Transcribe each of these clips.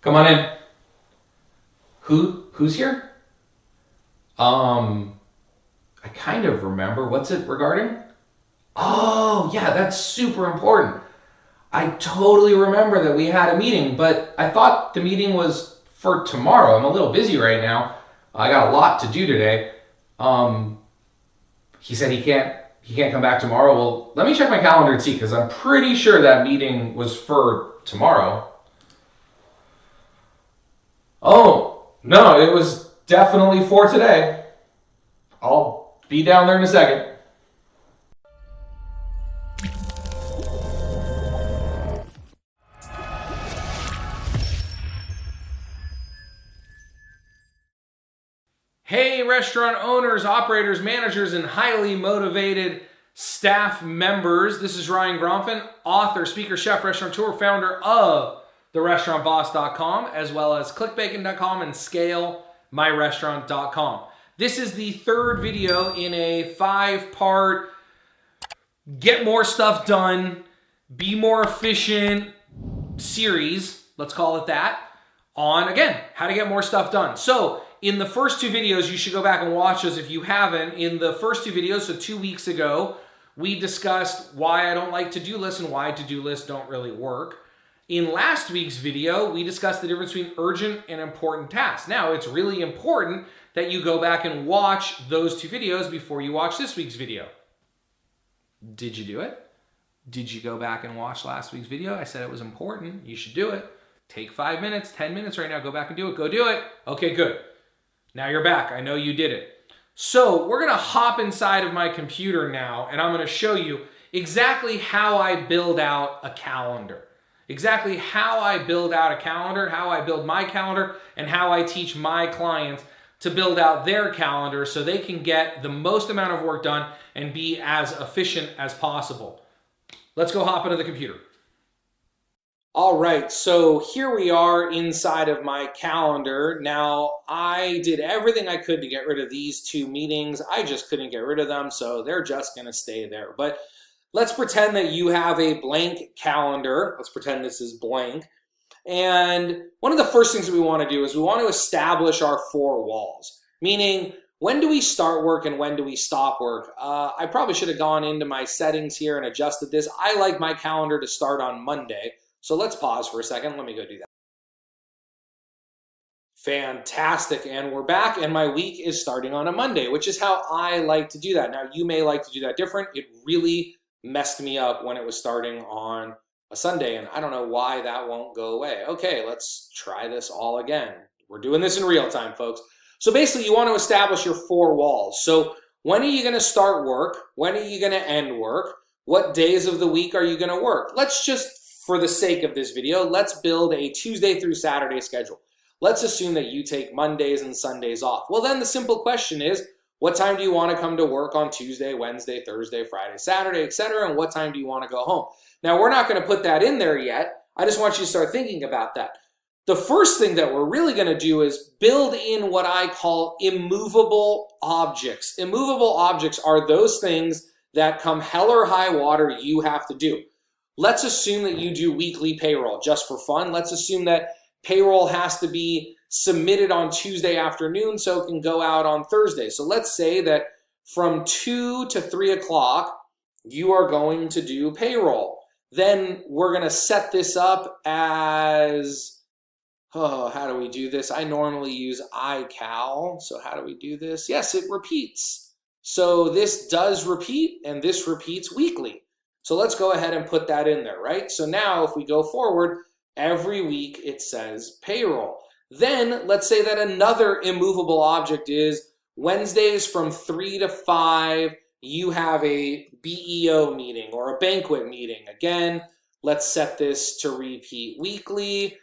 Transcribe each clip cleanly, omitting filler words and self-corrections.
Come on in. Who's here? I kind of remember. What's it regarding? Oh, yeah, that's super important. I totally remember that we had a meeting, but I thought the meeting was for tomorrow. I'm a little busy right now. I got a lot to do today. Um, he said he can't come back tomorrow. Well, let me check my calendar and see because I'm pretty sure that meeting was for tomorrow. Oh, no, it was definitely for today. I'll be down there in a second. Hey, restaurant owners, operators, managers, and highly motivated staff members. This is Ryan Gromfin, author, speaker, chef, restaurateur, founder of therestaurantboss.com, as well as clickbacon.com and scalemyrestaurant.com. This is the third video in a 5-part get more stuff done, be more efficient series, let's call it that, on, again, how to get more stuff done. So in the first two videos, you should go back and watch those if you haven't. In the first two videos, so 2 weeks ago, we discussed why I don't like to-do lists and why to-do lists don't really work. In last week's video, we discussed the difference between urgent and important tasks. Now, it's really important that you go back and watch those two videos before you watch this week's video. Did you do it? Did you go back and watch last week's video? I said it was important. You should do it. Take 5 minutes, 10 minutes right now. Go back and do it. Go do it. Okay, good. Now you're back. I know you did it. So we're going to hop inside of my computer now, and I'm going to show you exactly how I build out a calendar. Exactly how I build out a calendar, how I build my calendar, and how I teach my clients to build out their calendar so they can get the most amount of work done and be as efficient as possible. Let's go hop into the computer. All right, so here we are inside of my calendar. Now, I did everything I could to get rid of these two meetings. I just couldn't get rid of them, so they're just going to stay there. But let's pretend that you have a blank calendar. Let's pretend this is blank. And one of the first things that we want to do is we want to establish our 4 walls, meaning when do we start work and when do we stop work? I probably should have gone into my settings here and adjusted this. I like my calendar to start on Monday. So let's pause for a second. Let me go do that. Fantastic. And we're back, and my week is starting on a Monday, which is how I like to do that. Now, you may like to do that different. It really messed me up when it was starting on a Sunday, and I don't know why that won't go away. Okay, let's try this all again. We're doing this in real time, folks. So basically, you want to establish your 4 walls. So when are you going to start work? When are you going to end work? What days of the week are you going to work? Let's just, for the sake of this video, let's build a Tuesday through Saturday schedule. Let's assume that you take Mondays and Sundays off. Well, then the simple question is, what time do you want to come to work on Tuesday, Wednesday, Thursday, Friday, Saturday, etc., and what time do you want to go home? Now, we're not going to put that in there yet. I just want you to start thinking about that. The first thing that we're really going to do is build in what I call immovable objects. Immovable objects are those things that come hell or high water you have to do. Let's assume that you do weekly payroll just for fun. Let's assume that payroll has to be submitted on Tuesday afternoon so it can go out on Thursday. So let's say that from 2 to 3 o'clock, you are going to do payroll. Then we're going to set this up as, how do we do this? I normally use iCal. So how do we do this? Yes, it repeats. So this does repeat, and this repeats weekly. So let's go ahead and put that in there, right? So now if we go forward, every week it says payroll. Then let's say that another immovable object is Wednesdays from 3 to 5, you have a BEO meeting or a banquet meeting. Again, let's set this to repeat weekly.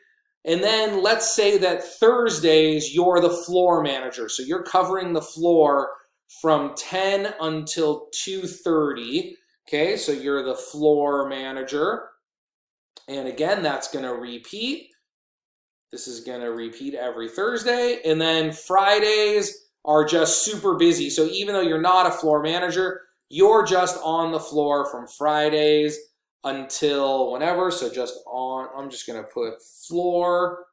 And then let's say that Thursdays, you're the floor manager. So you're covering the floor from 10 until 2:30. Okay, so you're the floor manager. And again, that's going to repeat. This is going to repeat every Thursday. And then Fridays are just super busy. So even though you're not a floor manager, you're just on the floor from Fridays until whenever. So just on, I'm just going to put floor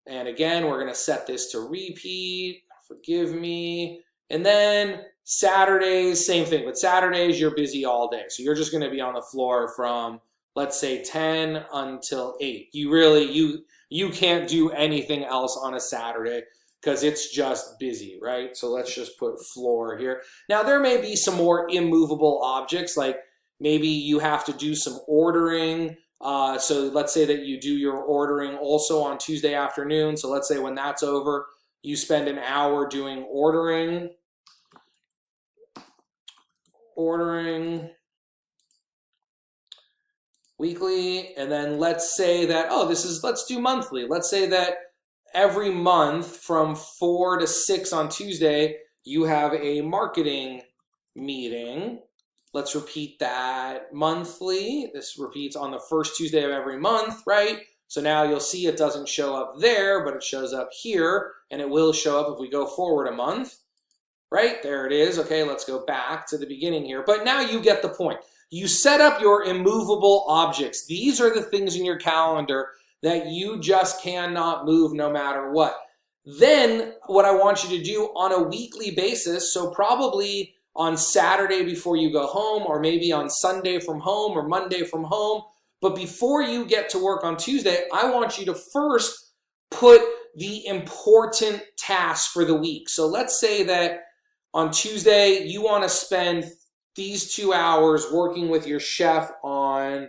And again, we're going to set this to repeat. Forgive me. And then Saturdays, same thing. But Saturdays, you're busy all day. So you're just going to be on the floor from, let's say, 10 until 8. You can't do anything else on a Saturday because it's just busy, right? So let's just put floor here. Now, there may be some more immovable objects, like maybe you have to do some ordering. So let's say that you do your ordering also on Tuesday afternoon. So let's say when that's over, you spend an hour doing ordering weekly. And then let's say that, let's do monthly. Let's say that every month from 4 to 6 on Tuesday, you have a marketing meeting. Let's repeat that monthly. This repeats on the first Tuesday of every month, right? So now you'll see it doesn't show up there, but it shows up here, and it will show up if we go forward a month, right? There it is. Okay, let's go back to the beginning here. But now you get the point. You set up your immovable objects. These are the things in your calendar that you just cannot move no matter what. Then what I want you to do on a weekly basis, so probably on Saturday before you go home, or maybe on Sunday from home or Monday from home, but before you get to work on Tuesday, I want you to first put the important tasks for the week. So let's say that on Tuesday, you want to spend these 2 hours working with your chef on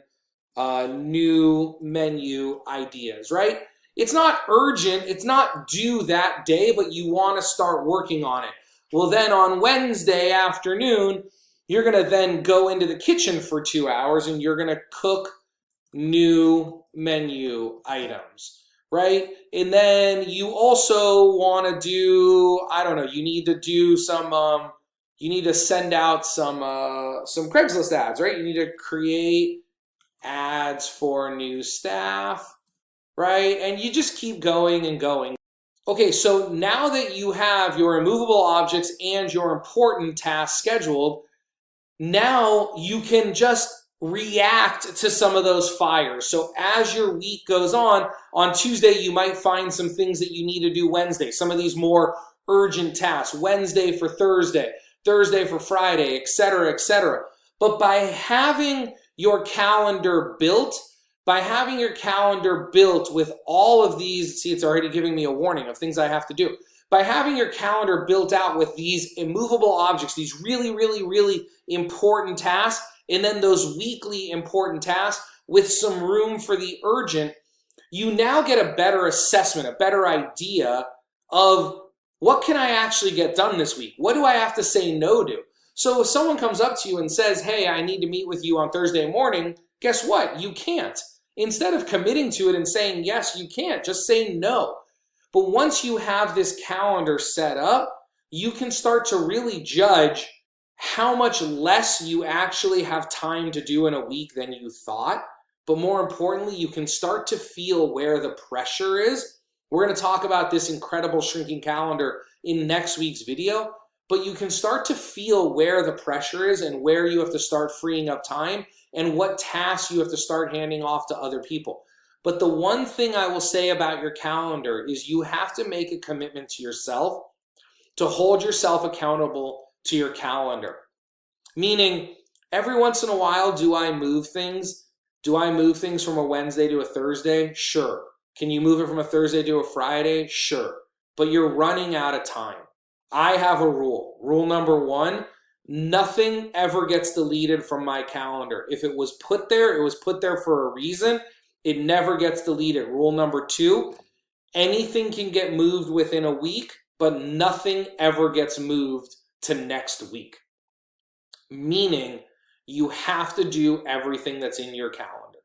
new menu ideas, right? It's not urgent. It's not due that day, but you want to start working on it. Well, then on Wednesday afternoon, you're going to then go into the kitchen for 2 hours and you're going to cook new menu items, right? And then you also want to do, you need to do some, you need to send out some Craigslist ads, right? You need to create ads for new staff, right? And you just keep going and going. Okay, so now that you have your immovable objects and your important tasks scheduled, now you can just react to some of those fires. So as your week goes on Tuesday, you might find some things that you need to do Wednesday, some of these more urgent tasks, Wednesday for Thursday, Thursday for Friday, etc., etc. But by having your calendar built, with all of these, see, it's already giving me a warning of things I have to do. By having your calendar built out with these immovable objects, these really, really, really important tasks, and then those weekly important tasks with some room for the urgent, you now get a better assessment, a better idea of what can I actually get done this week? What do I have to say no to? So if someone comes up to you and says, hey, I need to meet with you on Thursday morning, guess what? You can't. Instead of committing to it and saying yes, you can't. Just say no. But once you have this calendar set up, you can start to really judge how much less you actually have time to do in a week than you thought. But more importantly, you can start to feel where the pressure is. We're going to talk about this incredible shrinking calendar in next week's video, but you can start to feel where the pressure is and where you have to start freeing up time and what tasks you have to start handing off to other people. But the one thing I will say about your calendar is you have to make a commitment to yourself to hold yourself accountable to your calendar. Meaning, every once in a while, do I move things? Do I move things from a Wednesday to a Thursday? Sure. Can you move it from a Thursday to a Friday? Sure. But you're running out of time. I have a rule. Rule number 1, nothing ever gets deleted from my calendar. If it was put there, it was put there for a reason. It never gets deleted. Rule number 2, anything can get moved within a week, but nothing ever gets moved to next week. Meaning, you have to do everything that's in your calendar.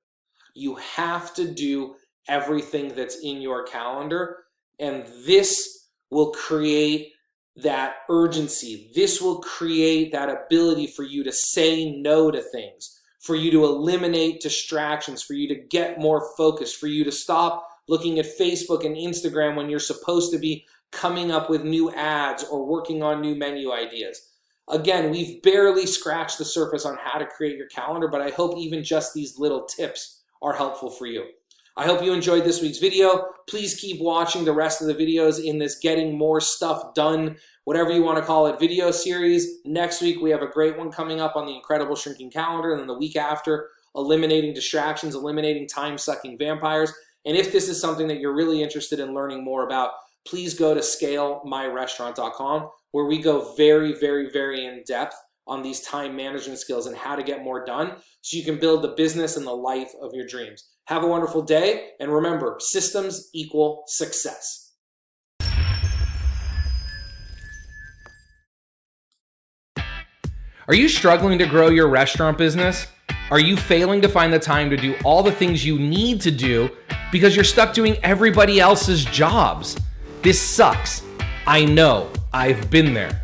You have to do everything that's in your calendar, and this will create that urgency. This will create that ability for you to say no to things, for you to eliminate distractions, for you to get more focused, for you to stop looking at Facebook and Instagram when you're supposed to be coming up with new ads or working on new menu ideas. Again, we've barely scratched the surface on how to create your calendar, but I hope even just these little tips are helpful for you. I hope you enjoyed this week's video. Please keep watching the rest of the videos in this Getting More Stuff Done, whatever you want to call it, video series. Next week, we have a great one coming up on the Incredible Shrinking Calendar, and then the week after, eliminating distractions, eliminating time-sucking vampires. And if this is something that you're really interested in learning more about, please go to scalemyrestaurant.com, where we go very, very, very in depth on these time management skills and how to get more done so you can build the business and the life of your dreams. Have a wonderful day, and remember, systems equal success. Are you struggling to grow your restaurant business? Are you failing to find the time to do all the things you need to do because you're stuck doing everybody else's jobs? This sucks. I know. I've been there.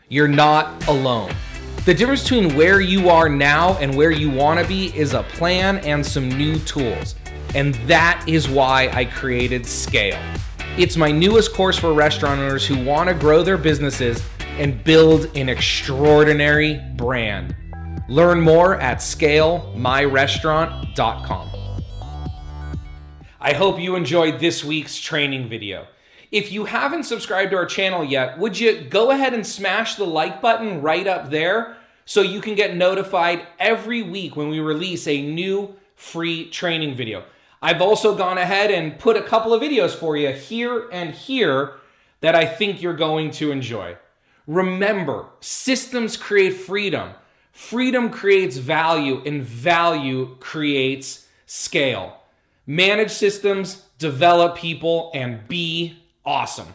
You're not alone. The difference between where you are now and where you want to be is a plan and some new tools. And that is why I created Scale. It's my newest course for restaurant owners who want to grow their businesses and build an extraordinary brand. Learn more at scalemyrestaurant.com. I hope you enjoyed this week's training video. If you haven't subscribed to our channel yet, would you go ahead and smash the like button right up there so you can get notified every week when we release a new free training video. I've also gone ahead and put a couple of videos for you here and here that I think you're going to enjoy. Remember, systems create freedom. Freedom creates value, and value creates scale. Manage systems, develop people, and be awesome.